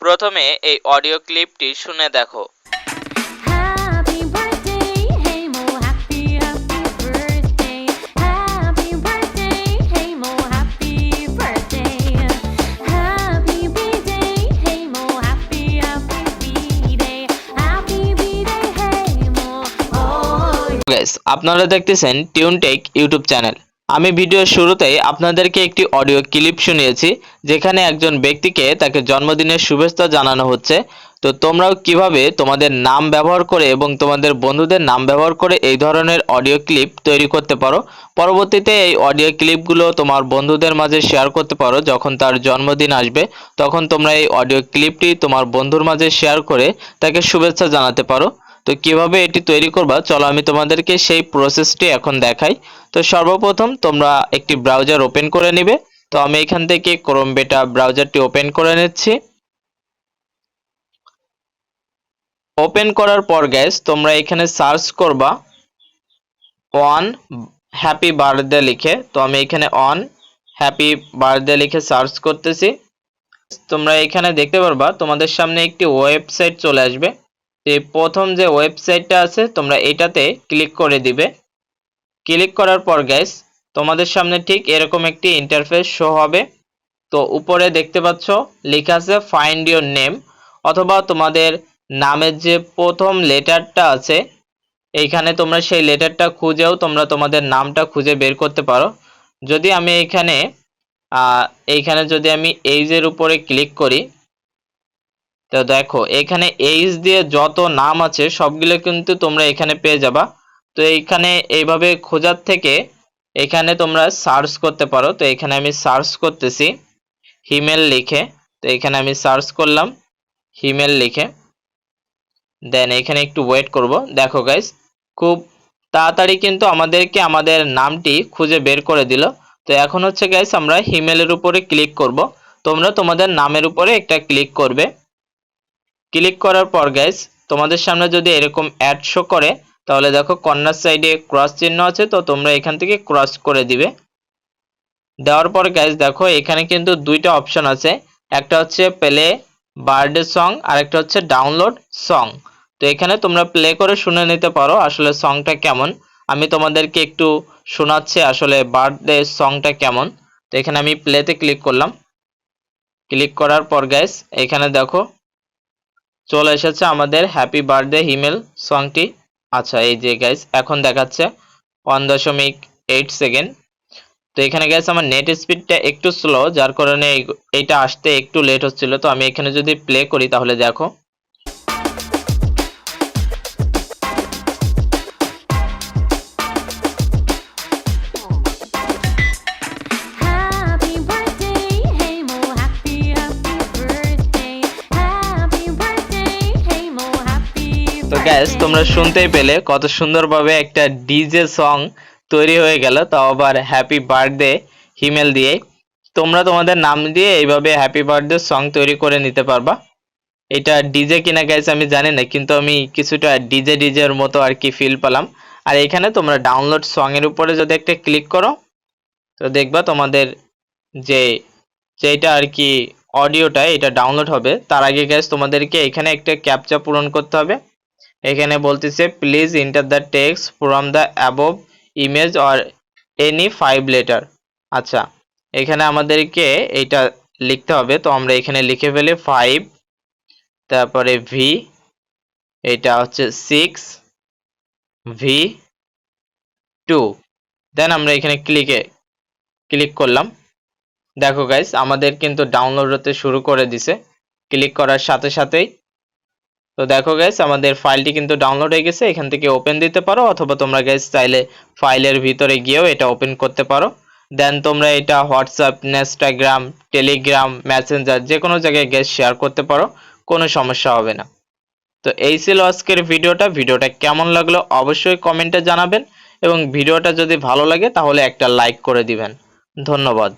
প্রথমে এই অডিও ক্লিপটি শুনে দেখো। Happy birthday, hey Mo, happy birthday. Happy birthday, hey Mo, happy birthday. Happy birthday, hey Mo, happy birthday. Happy birthday, hey Mo. Oh. Guys, আপনারা দেখতেছেন টিউনটেক YouTube channel. আমি ভিডিওর শুরুতেই আপনাদেরকে একটি অডিও ক্লিপ শুনিয়েছি, যেখানে একজন ব্যক্তিকে তাকে জন্মদিনের শুভেচ্ছা জানানো হচ্ছে। তো তোমরাও কিভাবে তোমাদের নাম ব্যবহার করে এবং তোমাদের বন্ধুদের নাম ব্যবহার করে এই ধরনের অডিও ক্লিপ তৈরি করতে পারো। পরবর্তীতে এই অডিও ক্লিপগুলো তোমার বন্ধুদের মাঝে শেয়ার করতে পারো। যখন তার জন্মদিন আসবে তখন তোমরা এই অডিও ক্লিপটি তোমার বন্ধুর মাঝে শেয়ার করে তাকে শুভেচ্ছা জানাতে পারো। তো কিভাবে এটি তৈরি করবা, চলো আমি তোমাদেরকে সেই প্রসেসটি এখন দেখাই। তো সর্বপ্রথম তোমরা একটি ব্রাউজার ওপেন করে নেবে। তো আমি এখান থেকে ক্রোম বেটা ব্রাউজারটি ওপেন করে নিচ্ছি। ওপেন করার পর গাইস, তোমরা এখানে সার্চ করবা অন হ্যাপি বার্থডে লিখে। তো আমি এখানে অন হ্যাপি বার্থডে লিখে সার্চ করতেছি। তোমরা এখানে দেখতে পারবা তোমাদের সামনে একটি ওয়েবসাইট চলে আসবে। এই প্রথম যে ওয়েবসাইটটা আছে তোমরা এটাতে ক্লিক করে দিবে। ক্লিক করার পর গাইস, তোমাদের সামনে ঠিক এরকম একটি ইন্টারফেস শো হবে। তো উপরে দেখতে পাচ্ছ লেখা আছে ফাইন্ড ইওর নেম, অথবা তোমাদের নামের যে প্রথম লেটারটা আছে এইখানে তোমরা সেই লেটারটা খুঁজেও তোমরা তোমাদের নামটা খুঁজে বের করতে পারো। যদি আমি এইখানে যদি আমি এইজের উপরে ক্লিক করি, তো দেখো এখানে এইচ দিয়ে যত নাম আছে সবগুলো কিন্তু তোমরা এখানে পেয়ে যাবা। তো এইখানে এইভাবে খোঁজার থেকে এখানে তোমরা সার্চ করতে পারো। তো এখানে আমি সার্চ করতেছি হিমেল লিখে। তো এখানে আমি সার্চ করলাম হিমেল লিখে, দেন এখানে একটু ওয়েট করব। দেখো গাইস, খুব তাড়াতাড়ি কিন্তু আমাদেরকে আমাদের নামটি খুঁজে বের করে দিল। তো এখন হচ্ছে গাইস আমরা হিমেলের উপরে ক্লিক করব। তোমরা তোমাদের নামের উপরে একটা ক্লিক করবে। ক্লিক করার পর গাইস, তোমাদের সামনে যদি এরকম অ্যাড শো করে, তাহলে দেখো কর্নার সাইডে ক্রস চিহ্ন আছে, তো তোমরা এখান থেকে ক্রস করে দিবে। দেওয়ার পর গাইস দেখো এখানে কিন্তু দুইটা অপশন আছে, একটা হচ্ছে প্লে বার্থডে সং আর একটা হচ্ছে ডাউনলোড সং। তো এখানে তোমরা প্লে করে শুনে নিতে পারো আসলে সংটা কেমন। আমি তোমাদেরকে একটু শোনাচ্ছি আসলে বার্থডে সংটা কেমন। তো এখানে আমি প্লেতে ক্লিক করলাম। ক্লিক করার পর গাইস এখানে দেখো চলে এসেছে আমাদের হ্যাপি বার্থডে হিমেল সংটি। আচ্ছা এই যে গাইস এখন দেখাচ্ছে 1.8 সেকেন্ড। তো এখানে গাইস আমার নেট স্পিডটা একটু স্লো, যার কারণে এইটা আসতে একটু লেট হচ্ছিল। তো আমি এখানে যদি প্লে করি তাহলে দেখো Happy birthday, hey Mo, happy birthday. Happy birthday, hey Mo, happy তো গ্যাস তোমরা শুনতেই পেলে কত সুন্দরভাবে একটা ডিজে সং তৈরি হয়ে গেল, তাও আবার হ্যাপি বার্থডে হিমেল দিয়ে। তোমরা তোমাদের নাম দিয়ে এইভাবে হ্যাপি বার্থডে সং তৈরি করে নিতে পারবা। এটা ডিজে কিনা গাইস আমি জানি না, কিন্তু আমি কিছুটা ডিজের মতো আর কি ফিল পেলাম। আর এখানে তোমরা ডাউনলোড সং এর উপরে যদি একটা ক্লিক করো, তো দেখবা তোমাদের যে যেটা আর কি অডিওটা এটা ডাউনলোড হবে। তার আগে গাইস তোমাদেরকে এখানে একটা ক্যাপচা পূরণ করতে হবে। এখানে বলতেছে please enter the text from the above image or any 5 letter. আচ্ছা এখানে আমাদেরকে এইটা লিখতে হবে। তো আমরা এখানে লিখে ফেলি 5, তারপরে ভি, এটা হচ্ছে 6, ভি 2, দেন আমরা এখানে ক্লিক করলাম। দেখো গাইস আমাদের কিন্তু ডাউনলোড হতে শুরু করে দিছে ক্লিক করার সাথে সাথেই। তো দেখো গাইস আমাদের ফাইলটি কিন্তু ডাউনলোড হয়ে গেছে। এখান থেকে ওপেন দিতে পারো, অথবা তোমরা গাইস চাইলে ফাইলের ভিতরে গিয়েও এটা ওপেন করতে পারো। দেন তোমরা এটা হোয়াটসঅ্যাপ, ইনস্টাগ্রাম, টেলিগ্রাম, মেসেঞ্জার যে কোনো জায়গায় গাইস শেয়ার করতে পারো, কোনো সমস্যা হবে না। তো এই ছিল আজকের ভিডিওটা কেমন লাগলো অবশ্যই কমেন্টে জানাবেন, এবং ভিডিওটা যদি ভালো লাগে তাহলে একটা লাইক করে দিবেন। ধন্যবাদ।